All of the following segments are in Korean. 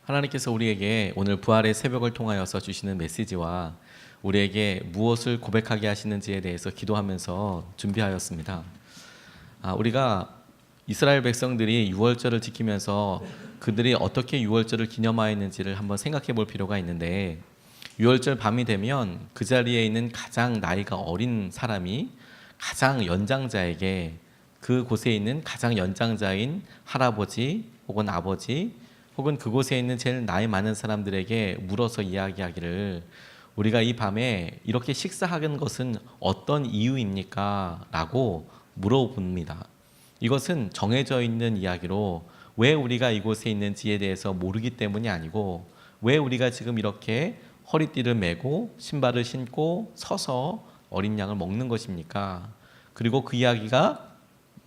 하나님께서 우리에게 오늘 부활의 새벽을 통하여서 주시는 메시지와 우리에게 무엇을 고백하게 하시는지에 대해서 기도하면서 준비하였습니다. 우리가 이스라엘 백성들이 유월절을 지키면서 그들이 어떻게 유월절을 기념하였는지를 한번 생각해 볼 필요가 있는데, 유월절 밤이 되면 그 자리에 있는 가장 나이가 어린 사람이 가장 연장자에게, 그곳에 있는 가장 연장자인 할아버지 혹은 아버지 혹은 그곳에 있는 제일 나이 많은 사람들에게 물어서 이야기하기를, 우리가 이 밤에 이렇게 식사하는 것은 어떤 이유입니까? 라고 물어봅니다. 이것은 정해져 있는 이야기로 왜 우리가 이곳에 있는지에 대해서 모르기 때문이 아니고, 왜 우리가 지금 이렇게 허리띠를 메고 신발을 신고 서서 어린 양을 먹는 것입니까? 그리고 그 이야기가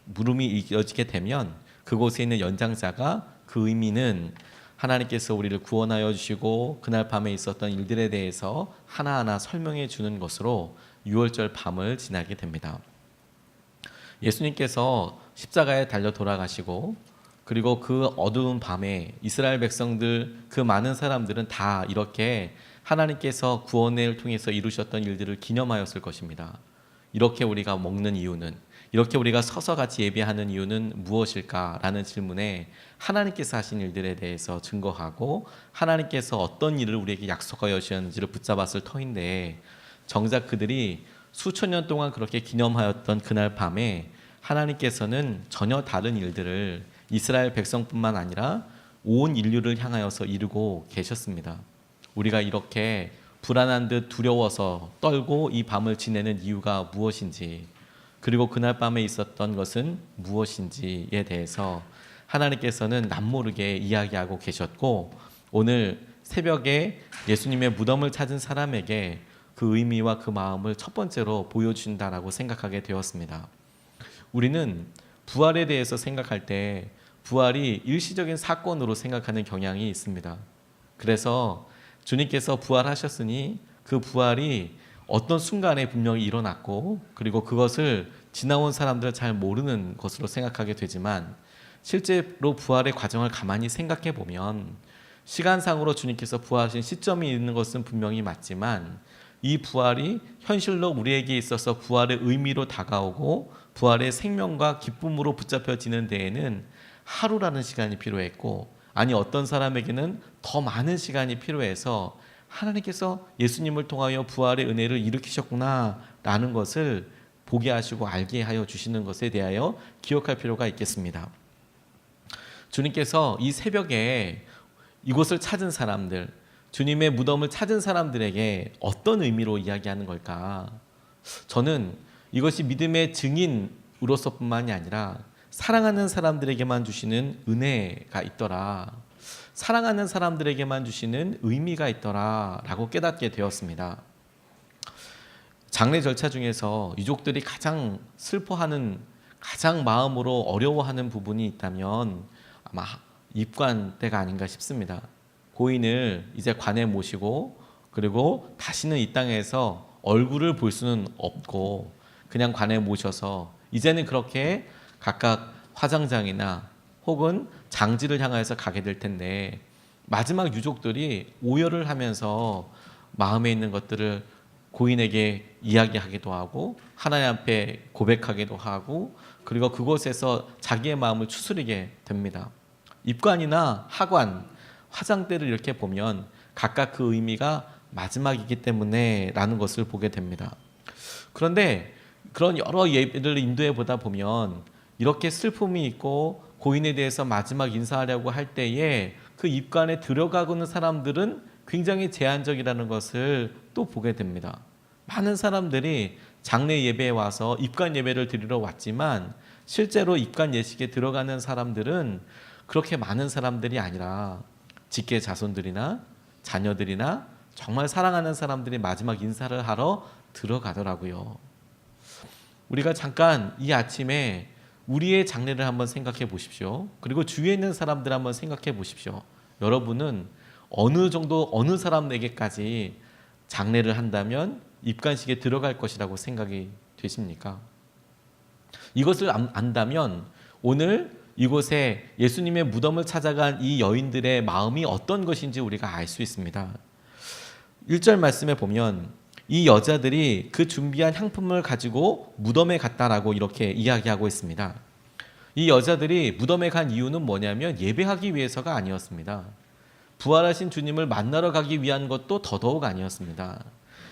물음이 이어지게 되면 그곳에 있는 연장자가 그 의미는 하나님께서 우리를 구원하여 주시고 그날 밤에 있었던 일들에 대해서 하나하나 설명해 주는 것으로 유월절 밤을 지나게 됩니다. 예수님께서 십자가에 달려 돌아가시고, 그리고 그 어두운 밤에 이스라엘 백성들, 그 많은 사람들은 다 이렇게 하나님께서 구원을 통해서 이루셨던 일들을 기념하였을 것입니다. 이렇게 우리가 먹는 이유는, 이렇게 우리가 서서 같이 예배하는 이유는 무엇일까라는 질문에 하나님께서 하신 일들에 대해서 증거하고, 하나님께서 어떤 일을 우리에게 약속하여 주셨는지를 붙잡았을 터인데, 정작 그들이 수천 년 동안 그렇게 기념하였던 그날 밤에 하나님께서는 전혀 다른 일들을 이스라엘 백성뿐만 아니라 온 인류를 향하여서 이루고 계셨습니다. 우리가 이렇게 불안한 듯 두려워서 떨고 이 밤을 지내는 이유가 무엇인지, 그리고 그날 밤에 있었던 것은 무엇인지에 대해서 하나님께서는 남모르게 이야기하고 계셨고, 오늘 새벽에 예수님의 무덤을 찾은 사람에게 그 의미와 그 마음을 첫 번째로 보여준다라고 생각하게 되었습니다. 우리는 부활에 대해서 생각할 때 부활이 일시적인 사건으로 생각하는 경향이 있습니다. 그래서 주님께서 부활하셨으니 그 부활이 어떤 순간에 분명히 일어났고, 그리고 그것을 지나온 사람들은 잘 모르는 것으로 생각하게 되지만, 실제로 부활의 과정을 가만히 생각해 보면 시간상으로 주님께서 부활하신 시점이 있는 것은 분명히 맞지만, 이 부활이 현실로 우리에게 있어서 부활의 의미로 다가오고 부활의 생명과 기쁨으로 붙잡혀지는 데에는 하루라는 시간이 필요했고, 아니 어떤 사람에게는 더 많은 시간이 필요해서 하나님께서 예수님을 통하여 부활의 은혜를 일으키셨구나 라는 것을 보게 하시고 알게 하여 주시는 것에 대하여 기억할 필요가 있겠습니다. 주님께서 이 새벽에 이곳을 찾은 사람들, 주님의 무덤을 찾은 사람들에게 어떤 의미로 이야기하는 걸까? 저는 이것이 믿음의 증인으로서뿐만이 아니라 사랑하는 사람들에게만 주시는 은혜가 있더라, 사랑하는 사람들에게만 주시는 의미가 있더라 라고 깨닫게 되었습니다. 장례 절차 중에서 유족들이 가장 슬퍼하는, 가장 마음으로 어려워하는 부분이 있다면 아마 입관 때가 아닌가 싶습니다. 고인을 이제 관에 모시고, 그리고 다시는 이 땅에서 얼굴을 볼 수는 없고 그냥 관에 모셔서 이제는 그렇게 각각 화장장이나 혹은 장지를 향해서 가게 될 텐데, 마지막 유족들이 오열을 하면서 마음에 있는 것들을 고인에게 이야기하기도 하고 하나님 앞에 고백하기도 하고, 그리고 그곳에서 자기의 마음을 추스리게 됩니다. 입관이나 하관, 화장대를 이렇게 보면 각각 그 의미가 마지막이기 때문에 라는 것을 보게 됩니다. 그런데 그런 여러 예배를 인도해 보다 보면 이렇게 슬픔이 있고 고인에 대해서 마지막 인사하려고 할 때에 그 입관에 들어가고는 사람들은 굉장히 제한적이라는 것을 또 보게 됩니다. 많은 사람들이 장례 예배에 와서 입관 예배를 드리러 왔지만 실제로 입관 예식에 들어가는 사람들은 그렇게 많은 사람들이 아니라 직계 자손들이나 자녀들이나 정말 사랑하는 사람들이 마지막 인사를 하러 들어가더라고요. 우리가 잠깐 이 아침에 우리의 장례를 한번 생각해 보십시오. 그리고 주위에 있는 사람들 한번 생각해 보십시오. 여러분은 어느 정도, 어느 사람에게까지 장례를 한다면 입관식에 들어갈 것이라고 생각이 되십니까? 이것을 안다면 오늘 이곳에 예수님의 무덤을 찾아간 이 여인들의 마음이 어떤 것인지 우리가 알 수 있습니다. 1절 말씀에 보면 이 여자들이 그 준비한 향품을 가지고 무덤에 갔다라고 이렇게 이야기하고 있습니다. 이 여자들이 무덤에 간 이유는 뭐냐면 예배하기 위해서가 아니었습니다. 부활하신 주님을 만나러 가기 위한 것도 더더욱 아니었습니다.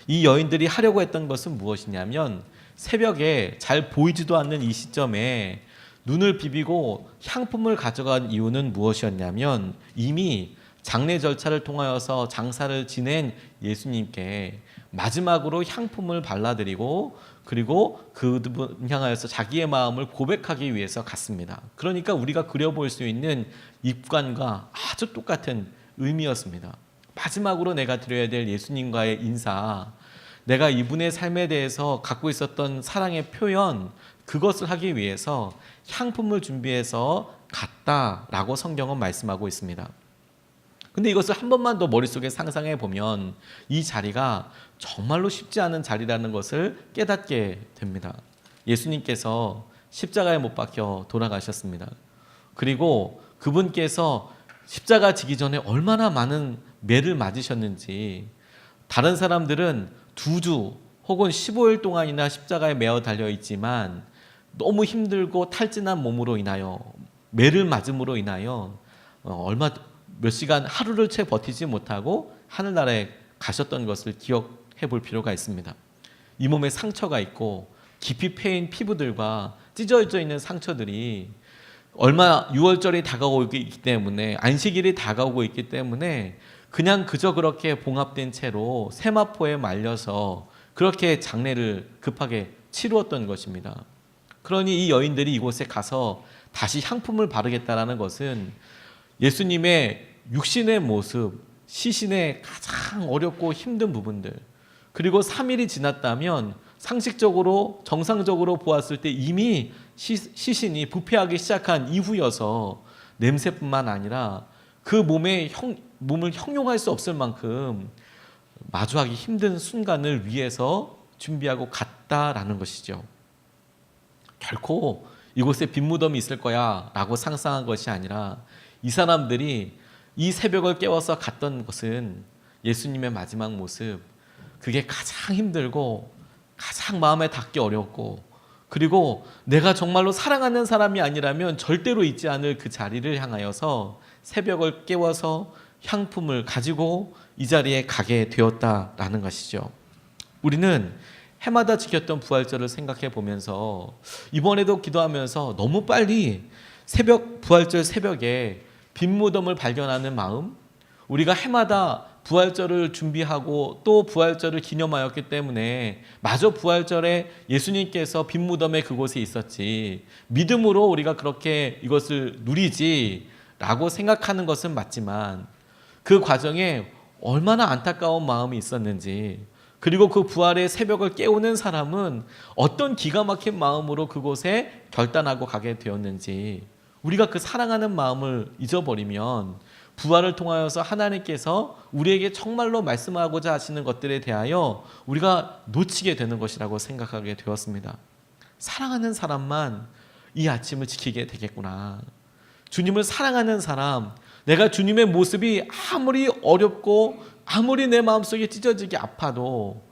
이 여인들이 하려고 했던 것은 무엇이냐면 새벽에 잘 보이지도 않는 이 시점에 눈을 비비고 향품을 가져간 이유는 무엇이었냐면 이미 장례 절차를 통하여서 장사를 지낸 예수님께 마지막으로 향품을 발라드리고 그리고 그분 향하여서 자기의 마음을 고백하기 위해서 갔습니다. 그러니까 우리가 그려볼 수 있는 입관과 아주 똑같은 의미였습니다. 마지막으로 내가 드려야 될 예수님과의 인사, 내가 이분의 삶에 대해서 갖고 있었던 사랑의 표현, 그것을 하기 위해서 향품을 준비해서 갔다라고 성경은 말씀하고 있습니다. 근데 이것을 한 번만 더 머릿속에 상상해 보면 이 자리가 정말로 쉽지 않은 자리라는 것을 깨닫게 됩니다. 예수님께서 십자가에 못 박혀 돌아가셨습니다. 그리고 그분께서 십자가 지기 전에 얼마나 많은 매를 맞으셨는지, 다른 사람들은 2주 혹은 15일 동안이나 십자가에 매어 달려 있지만 너무 힘들고 탈진한 몸으로 인하여, 매를 맞음으로 인하여 몇 시간, 하루를 채 버티지 못하고 하늘나라에 가셨던 것을 기억해 볼 필요가 있습니다. 이 몸에 상처가 있고 깊이 패인 피부들과 찢어져 있는 상처들이 얼마 6월절이 다가오고 있기 때문에, 안식일이 다가오고 있기 때문에 그냥 그저 그렇게 봉합된 채로 세마포에 말려서 그렇게 장례를 급하게 치루었던 것입니다. 그러니 이 여인들이 이곳에 가서 다시 향품을 바르겠다라는 것은 예수님의 육신의 모습, 시신의 가장 어렵고 힘든 부분들, 그리고 3일이 지났다면 상식적으로 정상적으로 보았을 때 이미 시신이 부패하기 시작한 이후여서 냄새뿐만 아니라 그 몸을 형용할 수 없을 만큼 마주하기 힘든 순간을 위해서 준비하고 갔다라는 것이죠. 결코 이곳에 빈 무덤이 있을 거야 라고 상상한 것이 아니라 이 사람들이 이 새벽을 깨워서 갔던 것은 예수님의 마지막 모습, 그게 가장 힘들고 가장 마음에 닿기 어렵고, 그리고 내가 정말로 사랑하는 사람이 아니라면 절대로 잊지 않을 그 자리를 향하여서 새벽을 깨워서 향품을 가지고 이 자리에 가게 되었다라는 것이죠. 우리는 해마다 지켰던 부활절을 생각해 보면서 이번에도 기도하면서 너무 빨리 부활절 새벽에 빈 무덤을 발견하는 마음, 우리가 해마다 부활절을 준비하고 또 부활절을 기념하였기 때문에 마저 부활절에 예수님께서 빈 무덤에 그곳에 있었지, 믿음으로 우리가 그렇게 이것을 누리지 라고 생각하는 것은 맞지만 그 과정에 얼마나 안타까운 마음이 있었는지, 그리고 그 부활의 새벽을 깨우는 사람은 어떤 기가 막힌 마음으로 그곳에 결단하고 가게 되었는지, 우리가 그 사랑하는 마음을 잊어버리면 부활을 통하여서 하나님께서 우리에게 정말로 말씀하고자 하시는 것들에 대하여 우리가 놓치게 되는 것이라고 생각하게 되었습니다. 사랑하는 사람만 이 아침을 지키게 되겠구나. 주님을 사랑하는 사람, 내가 주님의 모습이 아무리 어렵고 아무리 내 마음속에 찢어지게 아파도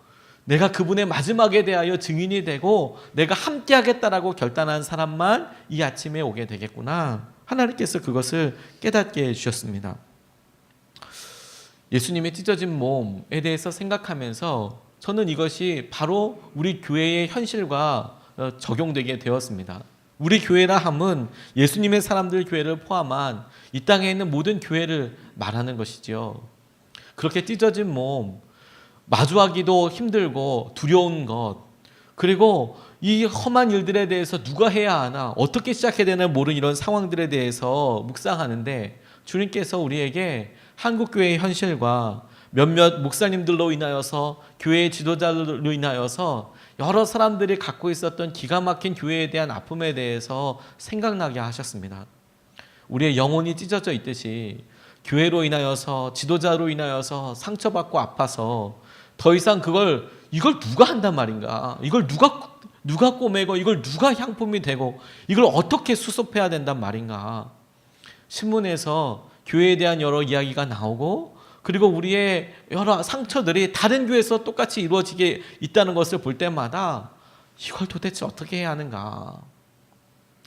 내가 그분의 마지막에 대하여 증인이 되고 내가 함께 하겠다라고 결단한 사람만 이 아침에 오게 되겠구나. 하나님께서 그것을 깨닫게 해주셨습니다. 예수님의 찢어진 몸에 대해서 생각하면서 저는 이것이 바로 우리 교회의 현실과 적용되게 되었습니다. 우리 교회라 함은 예수님의 사람들 교회를 포함한 이 땅에 있는 모든 교회를 말하는 것이지요. 그렇게 찢어진 몸, 마주하기도 힘들고 두려운 것, 그리고 이 험한 일들에 대해서 누가 해야 하나, 어떻게 시작해야 되나 모르는 이런 상황들에 대해서 묵상하는데 주님께서 우리에게 한국교회의 현실과 몇몇 목사님들로 인하여서, 교회의 지도자들로 인하여서 여러 사람들이 갖고 있었던 기가 막힌 교회에 대한 아픔에 대해서 생각나게 하셨습니다. 우리의 영혼이 찢어져 있듯이 교회로 인하여서, 지도자로 인하여서 상처받고 아파서 더 이상 이걸 누가 한단 말인가, 이걸 누가 누가 꼬매고 이걸 누가 향품이 되고 이걸 어떻게 수습해야 된단 말인가. 신문에서 교회에 대한 여러 이야기가 나오고 그리고 우리의 여러 상처들이 다른 교회에서 똑같이 이루어지게 있다는 것을 볼 때마다 이걸 도대체 어떻게 해야 하는가.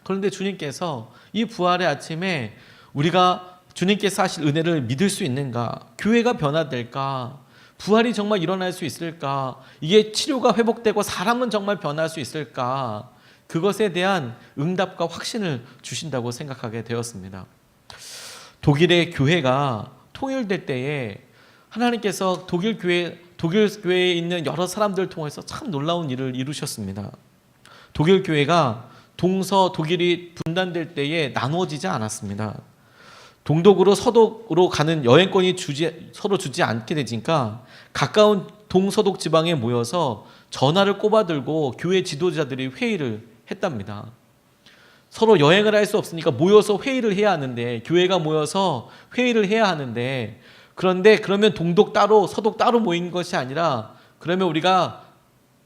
그런데 주님께서 이 부활의 아침에 우리가 주님께서 하실 은혜를 믿을 수 있는가? 교회가 변화될까? 부활이 정말 일어날 수 있을까? 이게 치료가 회복되고 사람은 정말 변할 수 있을까? 그것에 대한 응답과 확신을 주신다고 생각하게 되었습니다. 독일의 교회가 통일될 때에 하나님께서 독일 교회에 있는 여러 사람들을 통해서 참 놀라운 일을 이루셨습니다. 독일 교회가 독일이 분단될 때에 나누어지지 않았습니다. 동독으로 서독으로 가는 여행권이 서로 주지 않게 되니까 가까운 동서독 지방에 모여서 전화를 꼽아들고 교회 지도자들이 회의를 했답니다. 서로 여행을 할 수 없으니까 모여서 회의를 해야 하는데, 교회가 모여서 회의를 해야 하는데, 그런데 그러면 동독 따로 서독 따로 모인 것이 아니라 그러면 우리가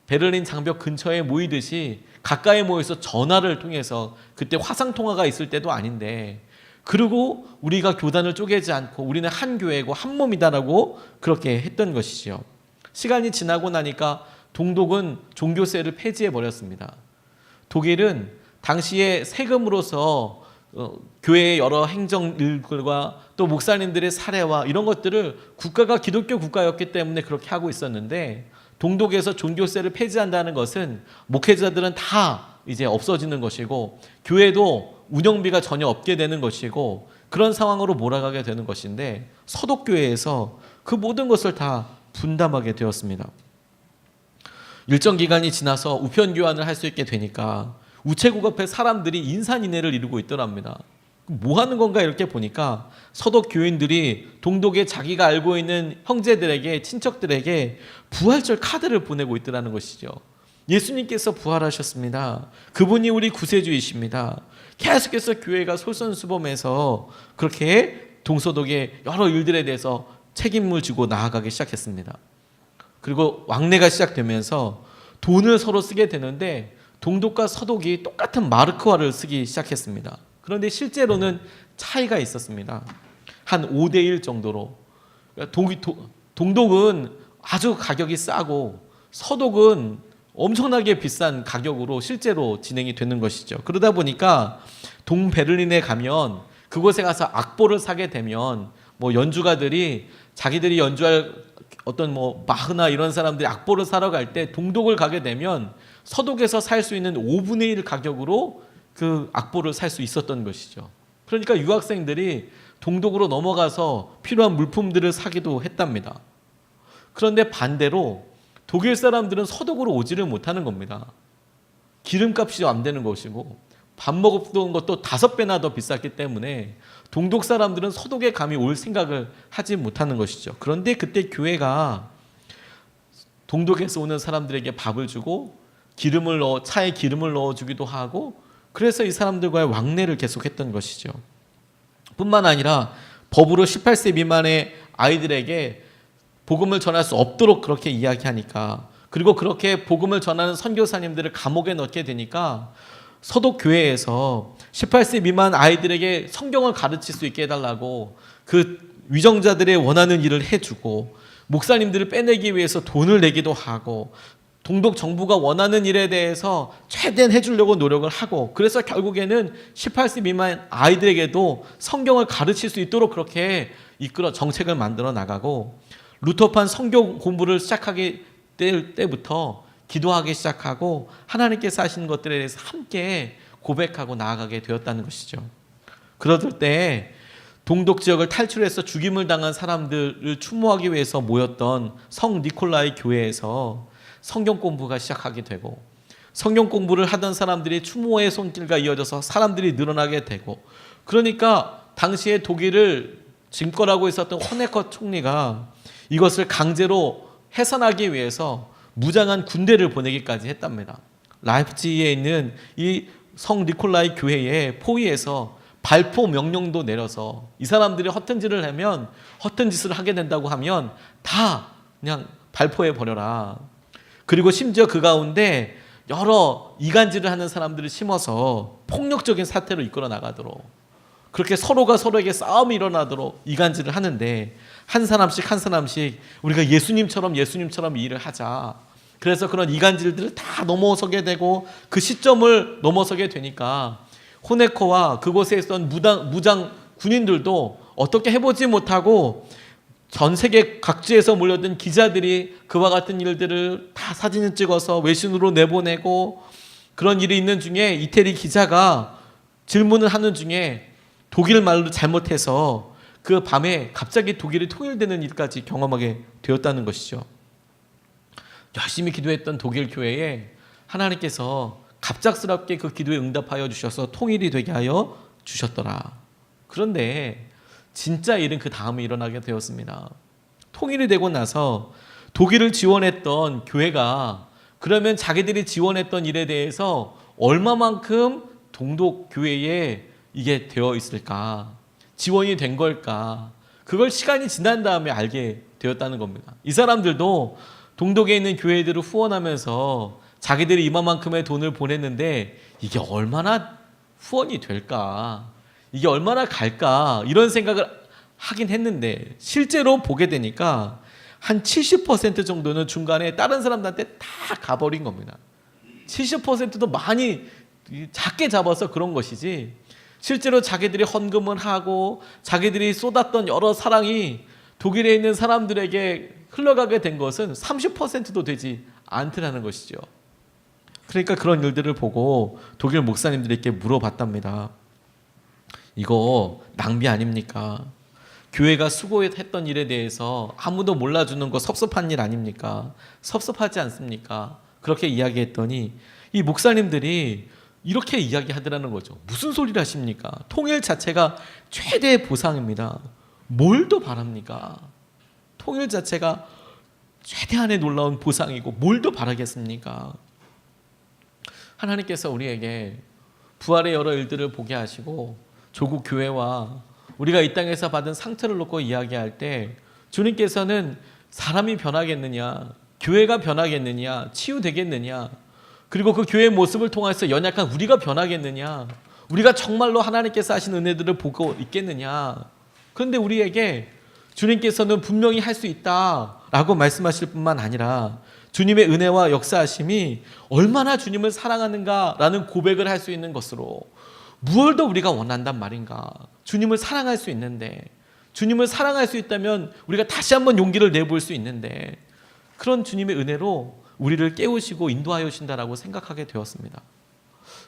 베를린 장벽 근처에 모이듯이 가까이 모여서 전화를 통해서, 그때 화상통화가 있을 때도 아닌데, 그리고 우리가 교단을 쪼개지 않고 우리는 한 교회고 한 몸이다라고 그렇게 했던 것이죠. 시간이 지나고 나니까 동독은 종교세를 폐지해 버렸습니다. 독일은 당시에 세금으로서 교회의 여러 행정일들과 또 목사님들의 사례와 이런 것들을 국가가 기독교 국가였기 때문에 그렇게 하고 있었는데, 동독에서 종교세를 폐지한다는 것은 목회자들은 다 이제 없어지는 것이고 교회도 운영비가 전혀 없게 되는 것이고 그런 상황으로 몰아가게 되는 것인데, 서독교회에서 그 모든 것을 다 분담하게 되었습니다. 일정 기간이 지나서 우편 교환을 할 수 있게 되니까 우체국 앞에 사람들이 인산인해를 이루고 있더랍니다. 뭐 하는 건가 이렇게 보니까 서독 교인들이 동독에 자기가 알고 있는 형제들에게, 친척들에게 부활절 카드를 보내고 있더라는 것이죠. 예수님께서 부활하셨습니다. 그분이 우리 구세주이십니다. 계속해서 교회가 솔선수범해서 그렇게 동서독의 여러 일들에 대해서 책임을 지고 나아가기 시작했습니다. 그리고 왕래가 시작되면서 돈을 서로 쓰게 되는데 동독과 서독이 똑같은 마르크화를 쓰기 시작했습니다. 그런데 실제로는 차이가 있었습니다. 한 5대1 정도로. 동독은 아주 가격이 싸고 서독은 엄청나게 비싼 가격으로 실제로 진행이 되는 것이죠. 그러다 보니까 동베를린에 가면, 그곳에 가서 악보를 사게 되면 연주가들이 자기들이 연주할 어떤 바흐나 이런 사람들이 악보를 사러 갈 때 동독을 가게 되면 서독에서 살 수 있는 5분의 1 가격으로 그 악보를 살 수 있었던 것이죠. 그러니까 유학생들이 동독으로 넘어가서 필요한 물품들을 사기도 했답니다. 그런데 반대로 독일 사람들은 서독으로 오지를 못하는 겁니다. 기름값이 안 되는 것이고 밥 먹었던 것도 5배나 더 비쌌기 때문에 동독 사람들은 서독에 감히 올 생각을 하지 못하는 것이죠. 그런데 그때 교회가 동독에서 오는 사람들에게 밥을 주고 차에 기름을 넣어주기도 하고, 그래서 이 사람들과의 왕래를 계속했던 것이죠. 뿐만 아니라 법으로 18세 미만의 아이들에게 복음을 전할 수 없도록 그렇게 이야기하니까, 그리고 그렇게 복음을 전하는 선교사님들을 감옥에 넣게 되니까 서독 교회에서 18세 미만 아이들에게 성경을 가르칠 수 있게 해달라고 그 위정자들의 원하는 일을 해주고, 목사님들을 빼내기 위해서 돈을 내기도 하고, 동독 정부가 원하는 일에 대해서 최대한 해주려고 노력을 하고, 그래서 결국에는 18세 미만 아이들에게도 성경을 가르칠 수 있도록 그렇게 이끌어 정책을 만들어 나가고, 루터판 성경 공부를 시작하게 될 때부터 기도하기 시작하고 하나님께서 하시는 것들에 대해서 함께 고백하고 나아가게 되었다는 것이죠. 그러던 때 동독 지역을 탈출해서 죽임을 당한 사람들을 추모하기 위해서 모였던 성 니콜라이 교회에서 성경 공부가 시작하게 되고, 성경 공부를 하던 사람들이 추모의 손길과 이어져서 사람들이 늘어나게 되고, 그러니까 당시에 독일을 집권하고 있었던 호네커 총리가 이것을 강제로 해산하기 위해서 무장한 군대를 보내기까지 했답니다. 라이프치히에 있는 이 성 니콜라이 교회의 포위에서 발포 명령도 내려서 이 사람들이 허튼 짓을 하면, 허튼 짓을 하게 된다고 하면 다 그냥 발포해 버려라. 그리고 심지어 그 가운데 여러 이간질을 하는 사람들을 심어서 폭력적인 사태로 이끌어 나가도록, 그렇게 서로가 서로에게 싸움이 일어나도록 이간질을 하는데, 한 사람씩 한 사람씩 우리가 예수님처럼 이 일을 하자. 그래서 그런 이간질들을 다 넘어서게 되고 그 시점을 넘어서게 되니까 호네코와 그곳에 있던 무장 군인들도 어떻게 해보지 못하고 전 세계 각지에서 몰려든 기자들이 그와 같은 일들을 다 사진을 찍어서 외신으로 내보내고, 그런 일이 있는 중에 이태리 기자가 질문을 하는 중에 독일 말로 잘못해서 그 밤에 갑자기 독일이 통일되는 일까지 경험하게 되었다는 것이죠. 열심히 기도했던 독일 교회에 하나님께서 갑작스럽게 그 기도에 응답하여 주셔서 통일이 되게 하여 주셨더라. 그런데 진짜 일은 그 다음에 일어나게 되었습니다. 통일이 되고 나서 독일을 지원했던 교회가 그러면 자기들이 지원했던 일에 대해서 얼마만큼 동독 교회에 이게 되어 있을까? 지원이 된 걸까? 그걸 시간이 지난 다음에 알게 되었다는 겁니다. 이 사람들도 동독에 있는 교회들을 후원하면서 자기들이 이만큼의 돈을 보냈는데 이게 얼마나 후원이 될까? 이게 얼마나 갈까? 이런 생각을 하긴 했는데 실제로 보게 되니까 한 70% 정도는 중간에 다른 사람들한테 다 가버린 겁니다. 70%도 많이 작게 잡아서 그런 것이지, 실제로 자기들이 헌금을 하고 자기들이 쏟았던 여러 사랑이 독일에 있는 사람들에게 흘러가게 된 것은 30%도 되지 않더라는 것이죠. 그러니까 그런 일들을 보고 독일 목사님들에게 물어봤답니다. 이거 낭비 아닙니까? 교회가 수고했던 일에 대해서 아무도 몰라주는 거 섭섭한 일 아닙니까? 섭섭하지 않습니까? 그렇게 이야기했더니 이 목사님들이 이렇게 이야기하더라는 거죠. 무슨 소리를 하십니까? 통일 자체가 최대의 보상입니다. 뭘 더 바랍니까? 통일 자체가 최대한의 놀라운 보상이고 뭘 더 바라겠습니까? 하나님께서 우리에게 부활의 여러 일들을 보게 하시고 조국 교회와 우리가 이 땅에서 받은 상처를 놓고 이야기할 때 주님께서는 사람이 변하겠느냐, 교회가 변하겠느냐, 치유되겠느냐, 그리고 그 교회의 모습을 통해서 연약한 우리가 변하겠느냐, 우리가 정말로 하나님께서 하신 은혜들을 보고 있겠느냐. 그런데 우리에게 주님께서는 분명히 할 수 있다라고 말씀하실 뿐만 아니라 주님의 은혜와 역사하심이 얼마나 주님을 사랑하는가라는 고백을 할 수 있는 것으로, 무엇을 더 우리가 원한단 말인가. 주님을 사랑할 수 있는데, 주님을 사랑할 수 있다면 우리가 다시 한번 용기를 내볼 수 있는데, 그런 주님의 은혜로 우리를 깨우시고 인도하여 주신다라고 생각하게 되었습니다.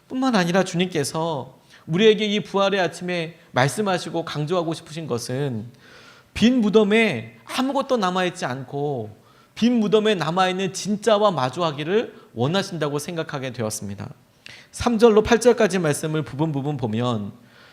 뿐만 아니라 주님께서 우리에게 이 부활의 아침에 말씀하시고 강조하고 싶으신 것은 빈 무덤에 아무것도 남아있지 않고 빈 무덤에 남아있는 진짜와 마주하기를 원하신다고 생각하게 되었습니다. 3절로 8절까지 말씀을 부분 보면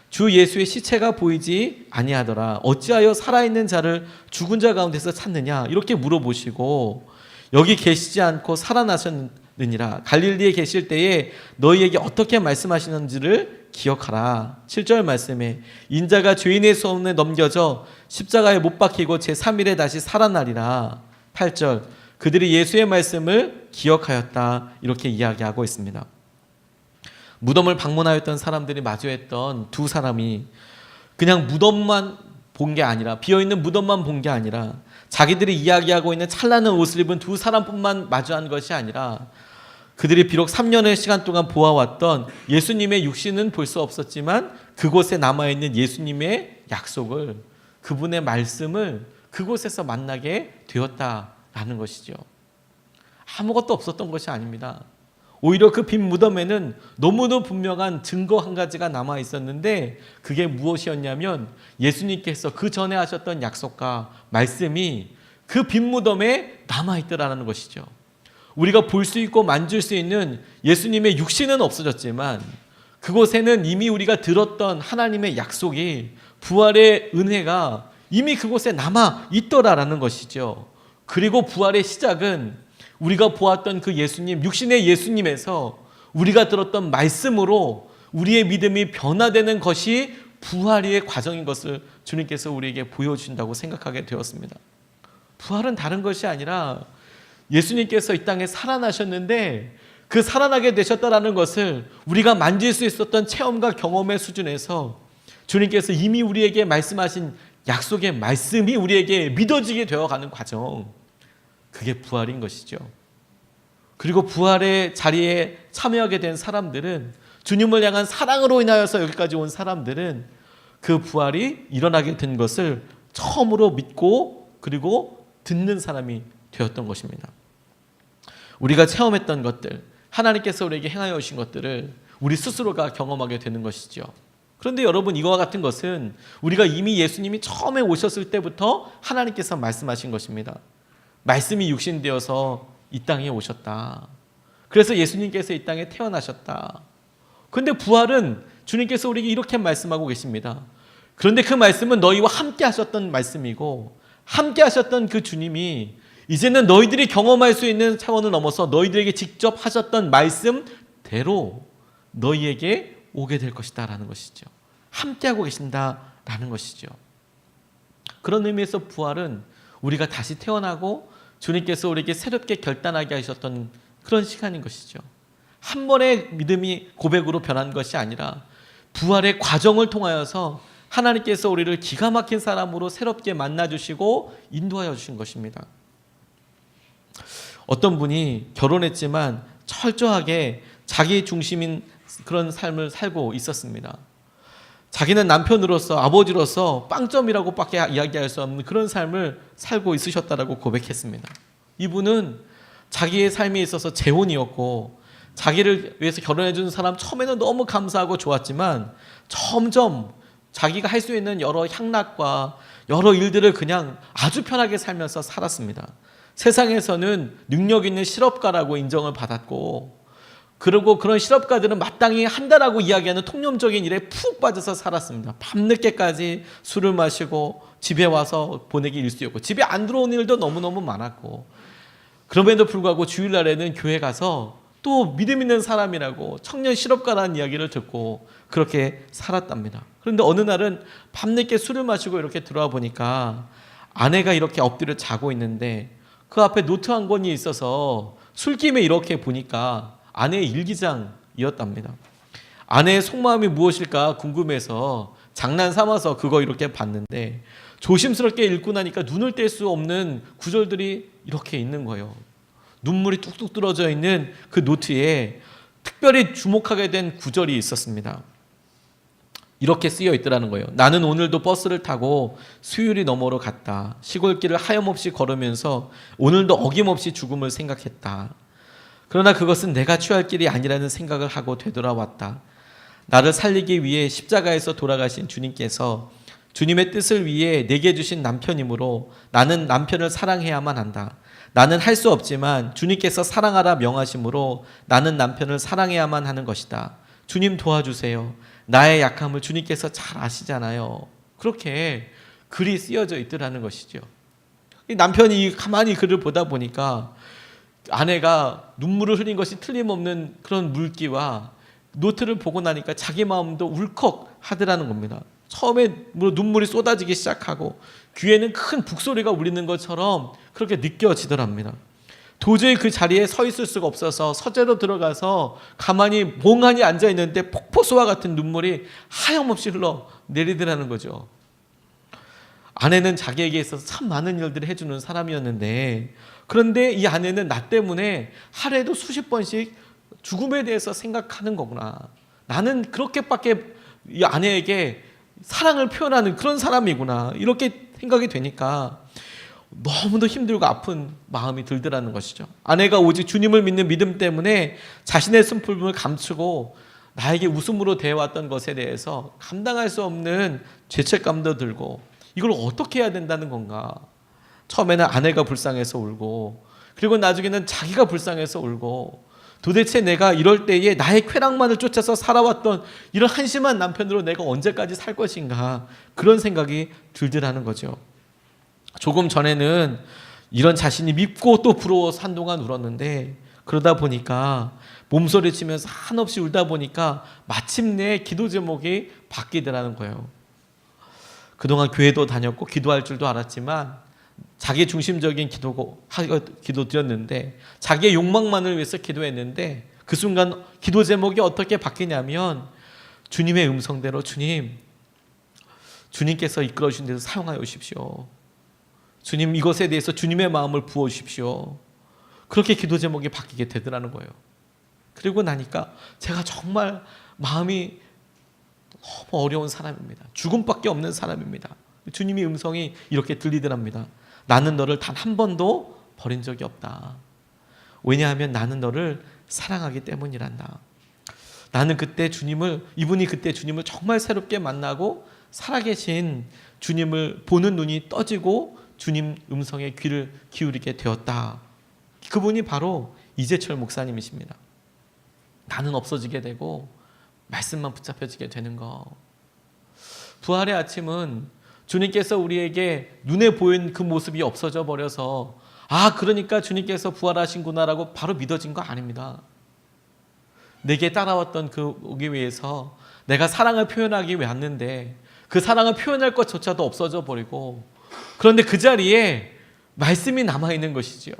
주 예수의 시체가 보이지 아니하더라. 어찌하여 살아있는 자를 죽은 자 가운데서 찾느냐? 이렇게 물어보시고, 여기 계시지 않고 살아나셨느니라. 갈릴리에 계실 때에 너희에게 어떻게 말씀하시는지를 기억하라. 7절 말씀에 인자가 죄인의 손에 넘겨져 십자가에 못 박히고 제3일에 다시 살아나리라. 8절 그들이 예수의 말씀을 기억하였다. 이렇게 이야기하고 있습니다. 무덤을 방문하였던 사람들이 마주했던 두 사람이 그냥 무덤만 본 게 아니라, 비어있는 무덤만 본 게 아니라, 자기들이 이야기하고 있는 찬란한 옷을 입은 두 사람뿐만 마주한 것이 아니라, 그들이 비록 3년의 시간 동안 보아왔던 예수님의 육신은 볼 수 없었지만 그곳에 남아있는 예수님의 약속을, 그분의 말씀을 그곳에서 만나게 되었다라는 것이죠. 아무것도 없었던 것이 아닙니다. 오히려 그 빈 무덤에는 너무도 분명한 증거 한 가지가 남아 있었는데, 그게 무엇이었냐면 예수님께서 그 전에 하셨던 약속과 말씀이 그 빈 무덤에 남아 있더라는 것이죠. 우리가 볼 수 있고 만질 수 있는 예수님의 육신은 없어졌지만 그곳에는 이미 우리가 들었던 하나님의 약속이, 부활의 은혜가 이미 그곳에 남아 있더라라는 것이죠. 그리고 부활의 시작은 우리가 보았던 그 예수님, 육신의 예수님에서 우리가 들었던 말씀으로 우리의 믿음이 변화되는 것이 부활의 과정인 것을 주님께서 우리에게 보여주신다고 생각하게 되었습니다. 부활은 다른 것이 아니라 예수님께서 이 땅에 살아나셨는데 그 살아나게 되셨다라는 것을 우리가 만질 수 있었던 체험과 경험의 수준에서 주님께서 이미 우리에게 말씀하신 약속의 말씀이 우리에게 믿어지게 되어가는 과정, 그게 부활인 것이죠. 그리고 부활의 자리에 참여하게 된 사람들은, 주님을 향한 사랑으로 인하여서 여기까지 온 사람들은 그 부활이 일어나게 된 것을 처음으로 믿고 그리고 듣는 사람이 되었던 것입니다. 우리가 체험했던 것들, 하나님께서 우리에게 행하여 오신 것들을 우리 스스로가 경험하게 되는 것이죠. 그런데 여러분, 이거와 같은 것은 우리가 이미 예수님이 처음에 오셨을 때부터 하나님께서 말씀하신 것입니다. 말씀이 육신되어서 이 땅에 오셨다. 그래서 예수님께서 이 땅에 태어나셨다. 그런데 부활은 주님께서 우리에게 이렇게 말씀하고 계십니다. 그런데 그 말씀은 너희와 함께 하셨던 말씀이고, 함께 하셨던 그 주님이 이제는 너희들이 경험할 수 있는 차원을 넘어서 너희들에게 직접 하셨던 말씀대로 너희에게 오게 될 것이다 라는 것이죠. 함께하고 계신다라는 것이죠. 그런 의미에서 부활은 우리가 다시 태어나고 주님께서 우리에게 새롭게 결단하게 하셨던 그런 시간인 것이죠. 한 번의 믿음이 고백으로 변한 것이 아니라 부활의 과정을 통하여서 하나님께서 우리를 기가 막힌 사람으로 새롭게 만나주시고 인도하여 주신 것입니다. 어떤 분이 결혼했지만 철저하게 자기 중심인 그런 삶을 살고 있었습니다. 자기는 남편으로서, 아버지로서 빵점이라고 밖에 이야기할 수 없는 그런 삶을 살고 있으셨다라고 고백했습니다. 이분은 자기의 삶에 있어서 재혼이었고, 자기를 위해서 결혼해 주는 사람 처음에는 너무 감사하고 좋았지만 점점 자기가 할 수 있는 여러 향락과 여러 일들을 그냥 아주 편하게 살면서 살았습니다. 세상에서는 능력 있는 실업가라고 인정을 받았고, 그리고 그런 실업가들은 마땅히 한다라고 이야기하는 통념적인 일에 푹 빠져서 살았습니다. 밤늦게까지 술을 마시고 집에 와서 보내기 일쑤였고, 집에 안 들어오는 일도 너무너무 많았고, 그럼에도 불구하고 주일날에는 교회 가서 또 믿음 있는 사람이라고 청년 실업가라는 이야기를 듣고 그렇게 살았답니다. 그런데 어느 날은 밤늦게 술을 마시고 이렇게 들어와 보니까 아내가 이렇게 엎드려 자고 있는데 그 앞에 노트 한 권이 있어서 술김에 이렇게 보니까 아내의 일기장이었답니다. 아내의 속마음이 무엇일까 궁금해서 장난 삼아서 그거 이렇게 봤는데 조심스럽게 읽고 나니까 눈을 뗄 수 없는 구절들이 이렇게 있는 거예요. 눈물이 뚝뚝 떨어져 있는 그 노트에 특별히 주목하게 된 구절이 있었습니다. 이렇게 쓰여 있더라는 거예요. 나는 오늘도 버스를 타고 수유리 너머로 갔다. 시골길을 하염없이 걸으면서 오늘도 어김없이 죽음을 생각했다. 그러나 그것은 내가 취할 길이 아니라는 생각을 하고 되돌아왔다. 나를 살리기 위해 십자가에서 돌아가신 주님께서 주님의 뜻을 위해 내게 주신 남편이므로 나는 남편을 사랑해야만 한다. 나는 할 수 없지만 주님께서 사랑하라 명하심으로 나는 남편을 사랑해야만 하는 것이다. 주님 도와주세요. 나의 약함을 주님께서 잘 아시잖아요. 그렇게 글이 쓰여져 있더라는 것이죠. 남편이 가만히 글을 보다 보니까 아내가 눈물을 흘린 것이 틀림없는 그런 물기와 노트를 보고 나니까 자기 마음도 울컥 하더라는 겁니다. 처음에 눈물이 쏟아지기 시작하고 귀에는 큰 북소리가 울리는 것처럼 그렇게 느껴지더랍니다. 도저히 그 자리에 서 있을 수가 없어서 서재로 들어가서 가만히 멍하니 앉아 있는데 폭포수와 같은 눈물이 하염없이 흘러 내리더라는 거죠. 아내는 자기에게 있어서 참 많은 일들을 해주는 사람이었는데, 그런데 이 아내는 나 때문에 하루에도 수십 번씩 죽음에 대해서 생각하는 거구나. 나는 그렇게밖에 이 아내에게 사랑을 표현하는 그런 사람이구나. 이렇게 생각이 되니까 너무도 힘들고 아픈 마음이 들더라는 것이죠. 아내가 오직 주님을 믿는 믿음 때문에 자신의 슬픔을 감추고 나에게 웃음으로 대해왔던 것에 대해서 감당할 수 없는 죄책감도 들고 이걸 어떻게 해야 된다는 건가. 처음에는 아내가 불쌍해서 울고, 그리고 나중에는 자기가 불쌍해서 울고, 도대체 내가 이럴 때에 나의 쾌락만을 쫓아서 살아왔던 이런 한심한 남편으로 내가 언제까지 살 것인가, 그런 생각이 들더라는 거죠. 조금 전에는 이런 자신이 밉고 또 부러워서 한동안 울었는데, 그러다 보니까 몸소리치면서 한없이 울다 보니까 마침내 기도 제목이 바뀌더라는 거예요. 그동안 교회도 다녔고 기도할 줄도 알았지만 자기 중심적인 기도 드렸는데, 자기의 욕망만을 위해서 기도했는데 그 순간 기도 제목이 어떻게 바뀌냐면 주님의 음성대로 주님께서 이끌어 주신 데서 사용하여 주십시오. 주님, 이것에 대해서 주님의 마음을 부어 주십시오. 그렇게 기도 제목이 바뀌게 되더라는 거예요. 그리고 나니까 제가 정말 마음이 너무 어려운 사람입니다. 죽음밖에 없는 사람입니다. 주님의 음성이 이렇게 들리더랍니다. 나는 너를 단 한 번도 버린 적이 없다. 왜냐하면 나는 너를 사랑하기 때문이란다. 이분이 그때 주님을 정말 새롭게 만나고 살아계신 주님을 보는 눈이 떠지고 주님 음성에 귀를 기울이게 되었다. 그분이 바로 이재철 목사님이십니다. 나는 없어지게 되고 말씀만 붙잡혀지게 되는 거. 부활의 아침은 주님께서 우리에게 눈에 보인 그 모습이 없어져 버려서 그러니까 주님께서 부활하신구나라고 바로 믿어진 거 아닙니다. 내게 따라왔던 오기 위해서 내가 사랑을 표현하기 위해 왔는데 그 사랑을 표현할 것조차도 없어져 버리고, 그런데 그 자리에 말씀이 남아있는 것이지요.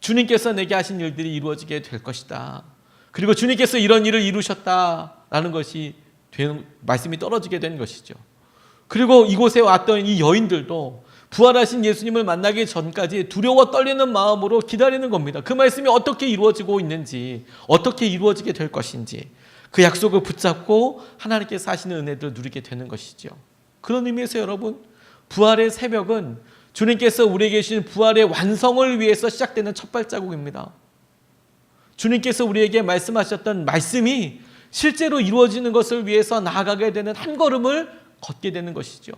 주님께서 내게 하신 일들이 이루어지게 될 것이다. 그리고 주님께서 이런 일을 이루셨다라는 것이 말씀이 떨어지게 된 것이죠. 그리고 이곳에 왔던 이 여인들도 부활하신 예수님을 만나기 전까지 두려워 떨리는 마음으로 기다리는 겁니다. 그 말씀이 어떻게 이루어지고 있는지, 어떻게 이루어지게 될 것인지, 그 약속을 붙잡고 하나님께서 하시는 은혜들을 누리게 되는 것이죠. 그런 의미에서 여러분, 부활의 새벽은 주님께서 우리에게 주신 부활의 완성을 위해서 시작되는 첫 발자국입니다. 주님께서 우리에게 말씀하셨던 말씀이 실제로 이루어지는 것을 위해서 나아가게 되는 한 걸음을 걷게 되는 것이죠.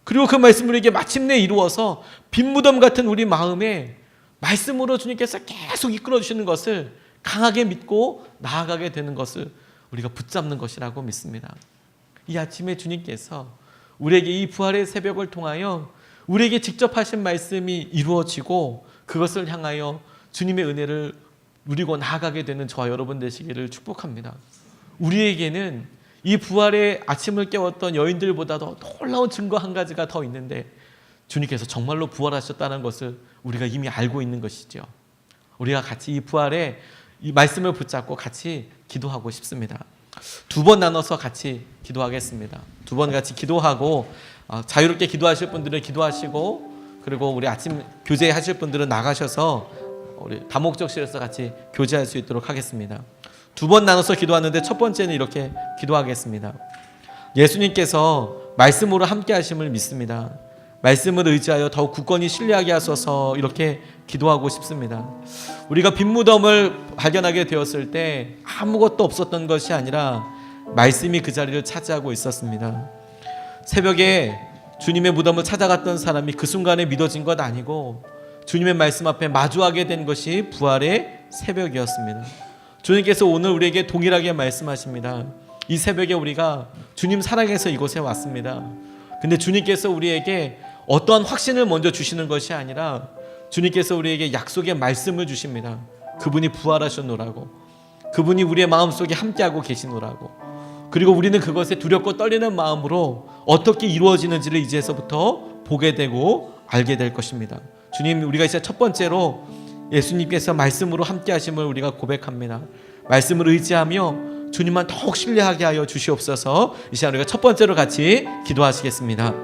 그리고 그 말씀을 우리에게 마침내 이루어서 빈 무덤 같은 우리 마음에 말씀으로 주님께서 계속 이끌어 주시는 것을 강하게 믿고 나아가게 되는 것을 우리가 붙잡는 것이라고 믿습니다. 이 아침에 주님께서 우리에게 이 부활의 새벽을 통하여 우리에게 직접 하신 말씀이 이루어지고 그것을 향하여 주님의 은혜를 누리고 나아가게 되는 저와 여러분 되시기를 축복합니다. 우리에게는 이 부활의 아침을 깨웠던 여인들보다도 놀라운 증거 한 가지가 더 있는데, 주님께서 정말로 부활하셨다는 것을 우리가 이미 알고 있는 것이죠. 우리가 같이 이 부활의 이 말씀을 붙잡고 같이 기도하고 싶습니다. 두 번 나눠서 같이 기도하겠습니다. 두 번 같이 기도하고 자유롭게 기도하실 분들은 기도하시고, 그리고 우리 아침 교제하실 분들은 나가셔서 우리 다목적실에서 같이 교제할 수 있도록 하겠습니다. 두 번 나눠서 기도하는데 첫 번째는 이렇게 기도하겠습니다. 예수님께서 말씀으로 함께 하심을 믿습니다. 말씀을 의지하여 더욱 굳건히 신뢰하게 하소서, 이렇게 기도하고 싶습니다. 우리가 빈 무덤을 발견하게 되었을 때 아무것도 없었던 것이 아니라 말씀이 그 자리를 차지하고 있었습니다. 새벽에 주님의 무덤을 찾아갔던 사람이 그 순간에 믿어진 것 아니고 주님의 말씀 앞에 마주하게 된 것이 부활의 새벽이었습니다. 주님께서 오늘 우리에게 동일하게 말씀하십니다. 이 새벽에 우리가 주님 사랑해서 이곳에 왔습니다. 근데 주님께서 우리에게 어떠한 확신을 먼저 주시는 것이 아니라 주님께서 우리에게 약속의 말씀을 주십니다. 그분이 부활하셨노라고, 그분이 우리의 마음속에 함께하고 계시노라고. 그리고 우리는 그것에 두렵고 떨리는 마음으로 어떻게 이루어지는지를 이제서부터 보게 되고 알게 될 것입니다. 주님, 우리가 이제 첫 번째로 예수님께서 말씀으로 함께 하심을 우리가 고백합니다. 말씀을 의지하며 주님만 더욱 신뢰하게 하여 주시옵소서. 이 시간 우리가 첫 번째로 같이 기도하시겠습니다.